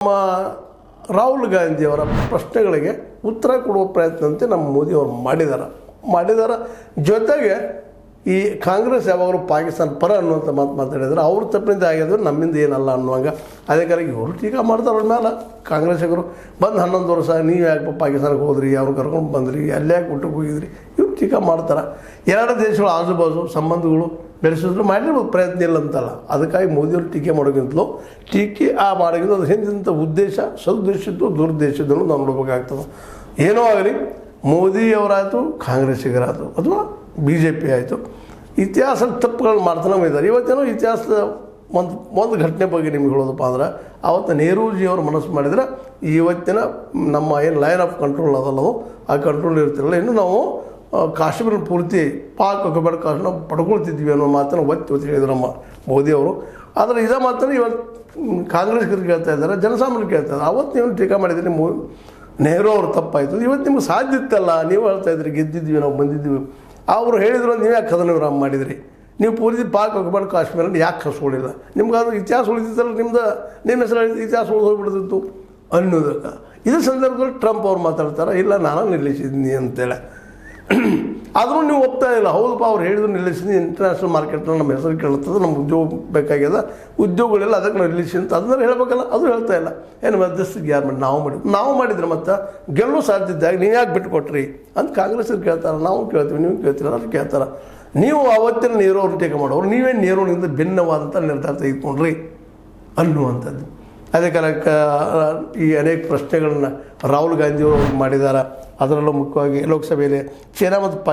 ನಮ್ಮ ರಾಹುಲ್ ಗಾಂಧಿಯವರ ಪ್ರಶ್ನೆಗಳಿಗೆ ಉತ್ತರ ಕೊಡುವ ಪ್ರಯತ್ನಂತೆ ನಮ್ಮ ಮೋದಿಯವರು ಮಾಡಿದ್ದಾರೆ ಜೊತೆಗೆ ಈ ಕಾಂಗ್ರೆಸ್ ಯಾವಾಗಲೂ ಪಾಕಿಸ್ತಾನ ಪರ ಅನ್ನುವಂಥ ಮಾತು ಮಾತಾಡಿದ್ರೆ ಅವ್ರ ತಪ್ಪಿನಿಂದ ಆಗಿದ್ರು ನಮ್ಮಿಂದ ಏನಲ್ಲ ಅನ್ನುವಂಗ ಅದೇ ಕಾಲಕ್ಕೆ ಇವರು ಟೀಕಾ ಮಾಡ್ತಾರೆ ಅವ್ರ ಮೇಲೆ ಕಾಂಗ್ರೆಸ್ಸಿಗರು ಬಂದು 11 ವರ್ಷ ನೀವು ಯಾಕೆ ಪಾಕಿಸ್ತಾನಕ್ಕೆ ಹೋದ್ರಿ ಅವ್ರು ಕರ್ಕೊಂಡು ಬಂದ್ರಿ ಅಲ್ಲೇ ಯಾಕೆ ಊಟಕ್ಕೆ ಹೋಗಿದ್ರಿ ಇವ್ರು ಟೀಕಾ ಮಾಡ್ತಾರೆ ಎರಡು ದೇಶಗಳು ಆಜುಬಾಜು ಸಂಬಂಧಗಳು ಬೆಳೆಸಿದ್ರು ಮಾಡಿರ್ಬೋದು ಪ್ರಯತ್ನ ಇಲ್ಲ ಅಂತಲ್ಲ ಅದಕ್ಕಾಗಿ ಮೋದಿಯವರು ಟೀಕೆ ಮಾಡೋಕ್ಕಿಂತಲೂ ಟೀಕೆ ಮಾಡೋಕ್ಕಿಂತ ಅದು ಹಿಂದಿನ ಉದ್ದೇಶ ಸದುದ್ದೇಶದ್ದು ದುರುದ್ದೇಶದನ್ನು ನಾವು ನೋಡಬೇಕಾಗ್ತದೆ ಏನೋ ಆಗಲಿ ಮೋದಿಯವರಾಯಿತು ಕಾಂಗ್ರೆಸ್ಸಿಗರಾಯಿತು ಅಥವಾ BJP ಆಯಿತು ಇತಿಹಾಸದ ತಪ್ಪುಗಳು ಮಾಡ್ತಾನೆ ಇದ್ದಾರೆ ಇವತ್ತೇನೋ ಇತಿಹಾಸದ ಒಂದು ಘಟನೆ ಬಗ್ಗೆ ನಿಮ್ಗೆ ಹೇಳೋದಪ್ಪ ಅಂದ್ರೆ ಆವತ್ತು ನೆಹರೂಜಿಯವರು ಮನಸ್ಸು ಮಾಡಿದರೆ ಇವತ್ತಿನ ನಮ್ಮ ಏನು ಲೈನ್ ಆಫ್ ಕಂಟ್ರೋಲ್ ಅದಲ್ಲದು ಆ ಕಂಟ್ರೋಲ್ ಇರ್ತಿರಲ್ಲ ಇನ್ನು ನಾವು ಕಾಶ್ಮೀರ ಪೂರ್ತಿ ಪಾಕ್ ಅಕ್ಬರ್ ಕಾಶ್ಮೀರ ಪಡ್ಕೊಳ್ತಿದ್ವಿ ಅನ್ನೋ ಮಾತನ್ನು ಒತ್ತಿ ಹೇಳಿದ್ರು ನಮ್ಮ ಮೋದಿಯವರು ಆದರೆ ಇದೇ ಮಾತನ್ನು ಇವತ್ತು ಕಾಂಗ್ರೆಸ್ಗರಿಗೆ ಕೇಳ್ತಾ ಇದ್ದಾರೆ ಜನಸಾಮಾನ್ಯರಿಗೆ ಕೇಳ್ತಾ ಇದ್ದಾರೆ ಅವತ್ತು ನೀವು ಟೀಕಾ ಮಾಡಿದ್ದೀರಿ ನೆಹರು ಅವರು ತಪ್ಪಾಯಿತು ಇವತ್ತು ನಿಮ್ಗೆ ಸಾಧ್ಯ ಇತ್ತಲ್ಲ ನೀವು ಹೇಳ್ತಾ ಇದ್ರಿ ಗೆದ್ದಿದ್ವಿ ನಾವು ಬಂದಿದ್ವಿ ಅವರು ಹೇಳಿದ್ರು ನೀವು ಯಾಕೆ ಕದನ ವಿರಾಮ ಮಾಡಿದ್ರಿ ನೀವು ಪೂರ್ತಿ ಪಾಕ್ ಅಕ್ಬರ್ ಕಾಶ್ಮೀರ ಯಾಕೆ ಕಸ್ಕೊಳ್ಳಿಲ್ಲ ನಿಮ್ಗೆ ಅದು ಇತಿಹಾಸ ಉಳಿದಿತ್ತಲ್ಲ ನಿಮ್ಮ ಹೆಸರು ಇತಿಹಾಸ ಉಳಿದು ಹೋಗ್ಬಿಡ್ತಿತ್ತು ಅನ್ನೋದಕ್ಕೆ ಇದೇ ಸಂದರ್ಭದಲ್ಲಿ ಟ್ರಂಪ್ ಅವ್ರು ಮಾತಾಡ್ತಾರೆ ಇಲ್ಲ ನಾನು ನಿಲ್ಲಿಸಿದ್ದೀನಿ ಅಂತೇಳಿ ಆದರೂ ನೀವು ಒಪ್ತಾ ಇಲ್ಲ ಹೌದಪ್ಪ ಅವ್ರು ಹೇಳಿದ್ರು ನಿಲ್ಲಿಸಿದ್ದೀನಿ ಇಂಟರ್ನ್ಯಾಷನಲ್ ಮಾರ್ಕೆಟ್ನಲ್ಲಿ ನಮ್ಮ ಹೆಸರು ಕೇಳುತ್ತದೆ ನಮ್ಗೆ ಉದ್ಯೋಗ ಬೇಕಾಗ್ಯದ ಉದ್ಯೋಗಗಳೆಲ್ಲ ಅದಕ್ಕೆ ನಾವು ನಿಲ್ಲಿಸಿ ಅಂತ ಅದನ್ನ ಹೇಳಬೇಕಲ್ಲ ಅದು ಹೇಳ್ತಾ ಇಲ್ಲ ಏನು ಮಧ್ಯಸ್ಥಿಗೆ ಯಾರು ಮಾಡಿ ನಾವು ಮಾಡಿದ್ರೆ ಮತ್ತು ಗೆಲ್ಲೋ ಸಾಧ್ಯತೆ ನೀವು ಯಾಕೆ ಬಿಟ್ಟುಕೊಟ್ರಿ ಅಂತ ಕಾಂಗ್ರೆಸ್ಸರು ಕೇಳ್ತಾರೆ ನಾವು ಕೇಳ್ತೀವಿ ನೀವು ಕೇಳ್ತೀರ ಅವ್ರು ಕೇಳ್ತಾರೆ ನೀವು ಅವತ್ತಿನ ನೆಹರು ಅವ್ರು ಟೀಕೆ ಮಾಡೋರು ನೀವೇನು ನೆಹರುವಿನಿಂದ ಭಿನ್ನವಾದಂಥ ನಿರ್ಧಾರ ತೆಗೆದುಕೊಂಡ್ರಿ ಅನ್ನುವಂಥದ್ದು ಅದೇ ಕಾಲಕ್ಕೆ ಈ ಅನೇಕ ಪ್ರಶ್ನೆಗಳನ್ನ ರಾಹುಲ್ ಗಾಂಧಿಯವರು ಮಾಡಿದ್ದಾರೆ ಅದರಲ್ಲೂ ಮುಖ್ಯವಾಗಿ ಲೋಕಸಭೆಯಲ್ಲಿ ಚೀನಾ ಮತ್ತು